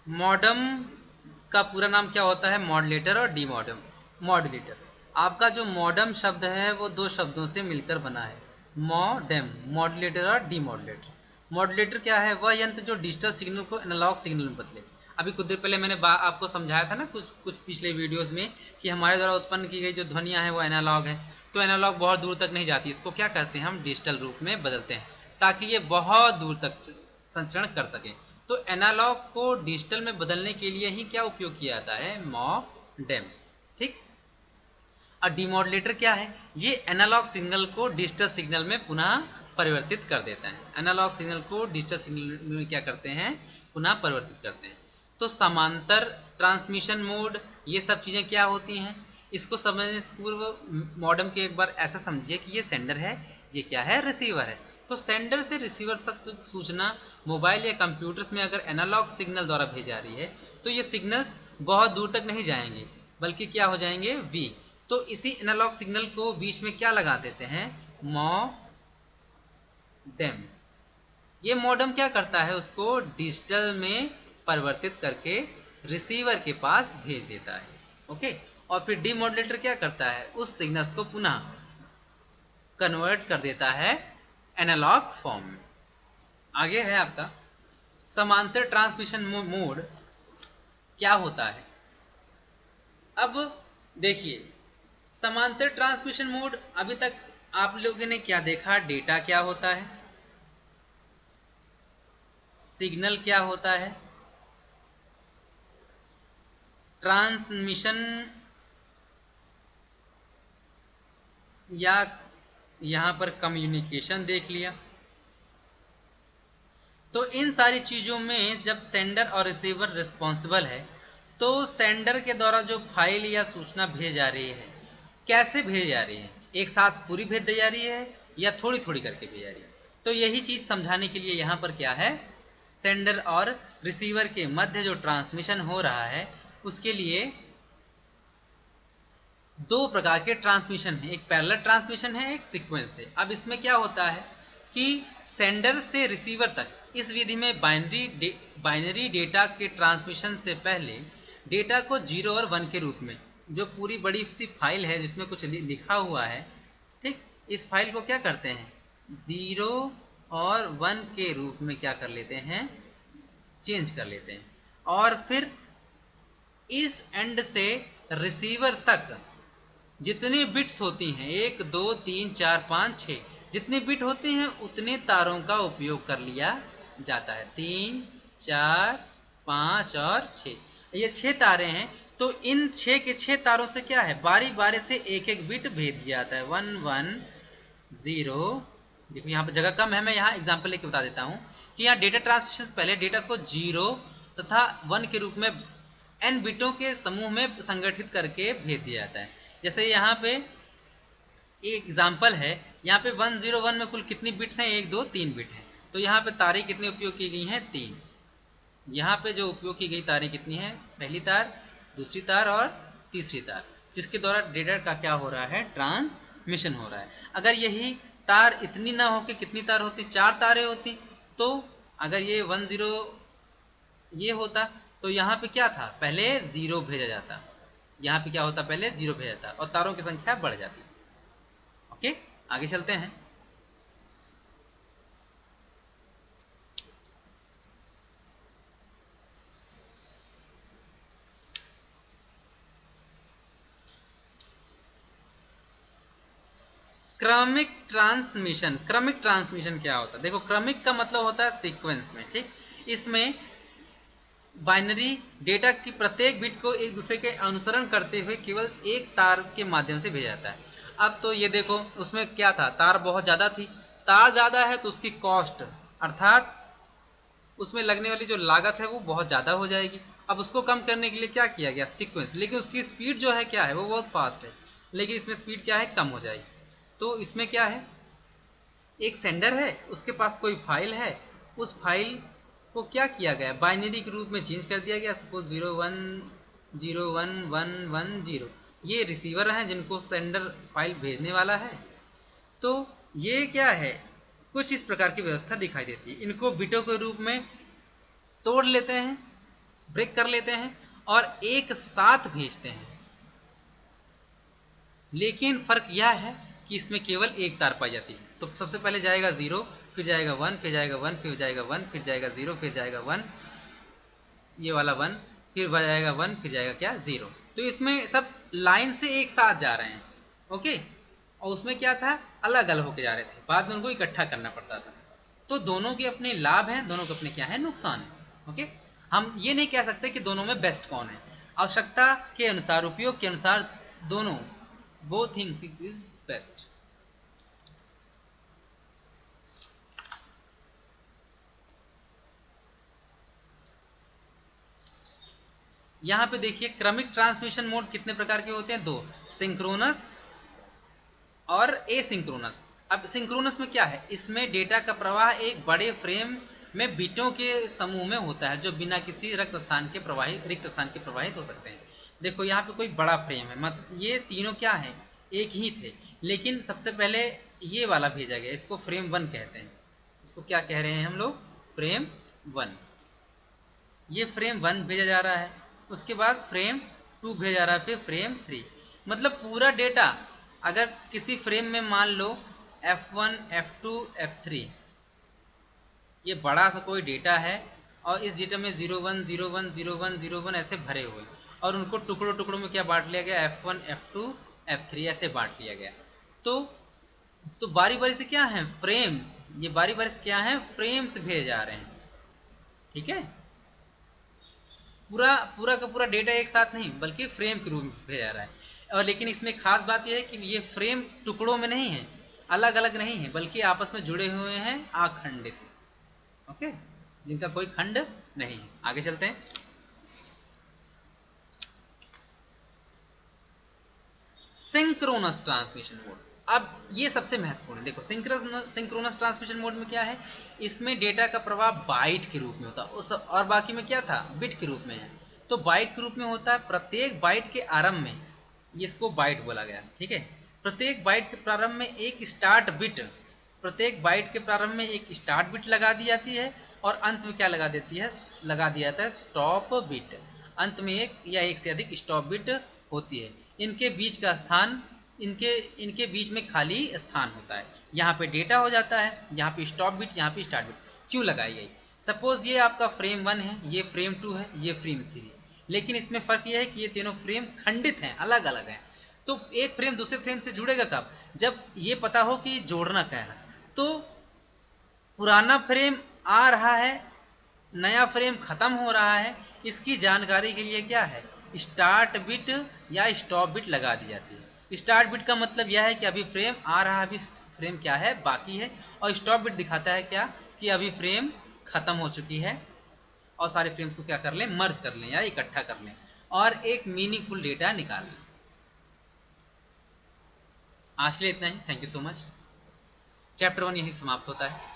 Modem का पूरा नाम क्या होता है? मॉड्यूलेटर और डीमॉडम मॉड्यूलेटर। आपका जो मॉडम शब्द है वो दो शब्दों से मिलकर बना है, मॉडेम, मॉड्यूलेटर और डीमॉड्यूलेटर। मॉड्यूलेटर क्या है? वह यंत्र जो डिजिटल सिग्नल को एनालॉग सिग्नल में बदले। अभी कुछ देर पहले मैंने आपको समझाया था ना कुछ पिछले वीडियोस में कि हमारे द्वारा उत्पन्न की गई जो ध्वनियां हैं वो एनालॉग है। तो एनालॉग बहुत दूर तक नहीं जाती, इसको क्या करते हैं हम? डिजिटल रूप में बदलते हैं ताकि ये बहुत दूर तक संचरण कर सके। तो एनालॉग को डिजिटल में बदलने के लिए ही क्या उपयोग किया जाता है? मॉडेम। ठीक। और डीमॉड्यूलेटर क्या है? ये एनालॉग सिग्नल को डिजिटल सिग्नल में पुनः परिवर्तित कर देता है। एनालॉग सिग्नल को डिजिटल सिग्नल में क्या करते हैं? पुनः परिवर्तित करते हैं। तो समांतर, ट्रांसमिशन मोड, ये सब चीजें क्या होती हैं? इसको समझने से पूर्व मॉडेम के एक बार ऐसा समझिए कि ये सेंडर है, ये क्या है? रिसीवर है। तो सेंडर से रिसीवर तक तो सूचना मोबाइल या कंप्यूटर्स में अगर एनालॉग सिग्नल द्वारा भेजी जा रही है तो ये सिग्नल्स बहुत दूर तक नहीं जाएंगे, बल्कि क्या हो जाएंगे? वीक। तो इसी एनालॉग सिग्नल को बीच में क्या लगा देते हैं? मॉडेम। ये मॉडेम क्या करता है? उसको डिजिटल में परिवर्तित करके रिसीवर के पास भेज देता है। ओके। और फिर डीमॉड्यूलेटर क्या करता है? उस सिग्नल्स को पुनः कन्वर्ट कर देता है एनालॉग फॉर्म में। आगे है आपका समांतर ट्रांसमिशन मोड क्या होता है? अब देखिए, समांतर ट्रांसमिशन मोड, अभी तक आप लोगों ने क्या देखा? डेटा क्या होता है, सिग्नल क्या होता है, ट्रांसमिशन या यहां पर कम्युनिकेशन देख लिया। तो इन सारी चीजों में जब सेंडर और रिसीवर रिस्पॉन्सिबल है तो सेंडर के द्वारा जो फाइल या सूचना भेज जा रही है कैसे भेज जा रही है? एक साथ पूरी भेज दी जा रही है या थोड़ी थोड़ी करके भेज जा रही है? तो यही चीज समझाने के लिए यहां पर क्या है, सेंडर और रिसीवर के मध्य जो ट्रांसमिशन हो रहा है उसके लिए दो प्रकार के ट्रांसमिशन है, एक पैरेलल ट्रांसमिशन है, एक सीक्वेंस है। अब इसमें क्या होता है कि सेंडर से रिसीवर तक इस विधि में बाइनरी डेटा के ट्रांसमिशन से पहले डेटा को 0 और 1 के रूप में, जो पूरी बड़ी सी फाइल है जिसमें कुछ लिखा हुआ है, ठीक, इस फाइल को क्या करते हैं? 0 और 1 के रूप में क्या कर लेते हैं? चेंज कर लेते हैं। और फिर इस एंड से रिसीवर तक जितनी बिट्स होती हैं, 1 2 3 4 5 6, जितने बिट होते हैं उतने तारों का उपयोग कर लिया जाता है। 3 4 5 और 6, ये 6 तारे हैं। तो इन 6 के 6 तारों से क्या है? बारी बारी से एक एक बिट भेज दिया जाता है। 1 1 0। देखो यहाँ पर जगह कम है, मैं यहाँ एग्जाम्पल लेके बता देता हूँ कि यहाँ डेटा ट्रांसमिशन से पहले डेटा को 0 तथा 1 के रूप में n बिटों के समूह में संगठित करके भेज दिया जाता है। जैसे यहाँ पे एक एग्जाम्पल है, यहाँ पे 101 में कुल कितनी बिट्स हैं? 1 2 3 बिट हैं। तो यहाँ पे तारें कितनी उपयोग की गई हैं? 3। यहाँ पे जो उपयोग की गई तारें कितनी हैं? पहली तार, दूसरी तार और तीसरी तार, जिसके द्वारा डेटा का क्या हो रहा है? ट्रांसमिशन हो रहा है। अगर यही तार इतनी ना हो के कितनी तार होती? 4 तारें होती। तो अगर ये 10 ये होता तो यहाँ पे क्या था? पहले 0 भेजा जाता, यहाँ पे क्या होता? पहले 0 भेजा जाता और तारों की संख्या बढ़ जाती। ओके, आगे चलते हैं। क्रमिक ट्रांसमिशन। क्रमिक ट्रांसमिशन क्या होता है? देखो, क्रमिक का मतलब होता है सीक्वेंस में, ठीक। इसमें बाइनरी डेटा की प्रत्येक बिट को एक दूसरे के अनुसरण करते हुए केवल एक तार के माध्यम से भेजा जाता है। अब तो ये देखो, उसमें क्या था? तार बहुत ज्यादा थी। तार ज्यादा है तो उसकी कॉस्ट, अर्थात उसमें लगने वाली जो लागत है वो बहुत ज्यादा हो जाएगी। अब उसको कम करने के लिए क्या किया गया? सीक्वेंस। लेकिन उसकी स्पीड जो है क्या है? वो बहुत फास्ट है, लेकिन इसमें स्पीड क्या है? कम हो जाएगी। तो इसमें क्या है? एक सेंडर है, उसके पास कोई फाइल है, उस फाइल को क्या किया गया? बाइनरी के रूप में चेंज कर दिया गया। सपोज 0 1 0 1 1 1 0, ये रिसीवर हैं जिनको सेंडर फाइल भेजने वाला है। तो ये क्या है? कुछ इस प्रकार की व्यवस्था दिखाई देती है। इनको बिटों के रूप में तोड़ लेते हैं ब्रेक कर लेते हैं और एक साथ भेजते हैं। लेकिन फर्क यह है कि इसमें केवल एक तार पाई जाती है। तो सबसे पहले जाएगा 0, फिर जाएगा 1, फिर जाएगा 1, फिर जाएगा 1, फिर जाएगा 0, फिर जाएगा 1, ये वाला 1, फिर जाएगा 1, फिर जाएगा क्या 0। तो इसमें सब लाइन से एक साथ जा रहे हैं, ओके। और उसमें क्या था, अलग अलग होके जा रहे थे, बाद में उनको इकट्ठा करना पड़ता था। तो दोनों के अपने लाभ हैं, दोनों के अपने क्या है, नुकसान है, ओके। हम ये नहीं कह सकते कि दोनों में बेस्ट कौन है। आवश्यकता के अनुसार, उपयोग के अनुसार दोनों, both things is best। यहां पे देखिए क्रमिक ट्रांसमिशन मोड कितने प्रकार के होते हैं, 2, सिंक्रोनस और एसिंक्रोनस। अब सिंक्रोनस में क्या है, इसमें डेटा का प्रवाह एक बड़े फ्रेम में बिटों के समूह में होता है जो बिना किसी रिक्त स्थान के प्रवाहित हो सकते हैं। देखो यहाँ पे कोई बड़ा फ्रेम है, मतलब ये तीनों क्या है, एक ही थे, लेकिन सबसे पहले ये वाला भेजा गया, इसको फ्रेम 1 कहते हैं। इसको क्या कह रहे हैं हम लोग, फ्रेम 1। ये फ्रेम 1 भेजा जा रहा है, उसके बाद फ्रेम 2 भेजा जा रहा है, फिर फ्रेम 3। मतलब पूरा डेटा अगर किसी फ्रेम में मान लो F1, F2, F3, ये बड़ा सा कोई डेटा है और इस डेटा में 01, 01, 01, 01 ऐसे भरे हुए, और उनको टुकड़ों टुकड़ों में क्या बांट लिया गया, F1, F2, F3 ऐसे बांट लिया गया। तो बारी बारी से क्या है, फ्रेम्स, ये बारी बारी से क्या है, फ्रेम्स भेजे जा रहे हैं, ठीक है। पूरा का पूरा डेटा एक साथ नहीं, बल्कि फ्रेम के रूप में भेजा जा रहा है। और लेकिन इसमें खास बात यह है कि ये फ्रेम टुकड़ों में नहीं है, अलग अलग नहीं है, बल्कि आपस में जुड़े हुए हैं, अखंडित, ओके, जिनका कोई खंड नहीं है। आगे चलते हैं। सिंक्रोनस ट्रांसमिशन मोड, अब ये सबसे महत्वपूर्ण है। देखो सिंक्रोनस ट्रांसमिशन मोड में क्या है, इसमें डेटा का प्रवाह बाइट के रूप में होता है, और बाकी में क्या था, बिट के रूप में है। तो बाइट के रूप में होता है, प्रत्येक बाइट के आरंभ में, इसको बाइट बोला गया, ठीक है। प्रत्येक बाइट के प्रारंभ में एक स्टार्ट बिट, प्रत्येक बाइट के प्रारंभ में एक स्टार्ट बिट लगा दी जाती है, और अंत में क्या लगा दिया जाता है, स्टॉप बिट। अंत में एक या एक से अधिक स्टॉप बिट होती है। इनके बीच का स्थान, इनके बीच में खाली स्थान होता है। यहाँ पे डेटा हो जाता है, यहाँ पे स्टॉप बिट, यहाँ पे स्टार्ट बिट क्यों लगाई गई। सपोज ये आपका फ्रेम 1 है, ये फ्रेम 2 है, ये फ्रेम 3 है, लेकिन इसमें फर्क यह है कि ये तीनों फ्रेम खंडित हैं, अलग अलग हैं। तो एक फ्रेम दूसरे फ्रेम से जुड़ेगा कब, जब ये पता हो कि जोड़ना क्या है। तो पुराना फ्रेम आ रहा है, नया फ्रेम खत्म हो रहा है, इसकी जानकारी के लिए क्या है, स्टार्ट बिट या स्टॉप बिट लगा दी जाती है। स्टार्ट बिट का मतलब यह है कि अभी फ्रेम आ रहा है, अभी फ्रेम क्या है, बाकी है, और स्टॉप बिट दिखाता है क्या, कि अभी फ्रेम खत्म हो चुकी है, और सारे फ्रेम्स को क्या कर लें, मर्ज कर लें या इकट्ठा कर लें, और एक मीनिंगफुल डेटा निकाल लें। आज के लिए इतना ही। Thank you so much. Chapter 1 यहीं समाप्त होता है।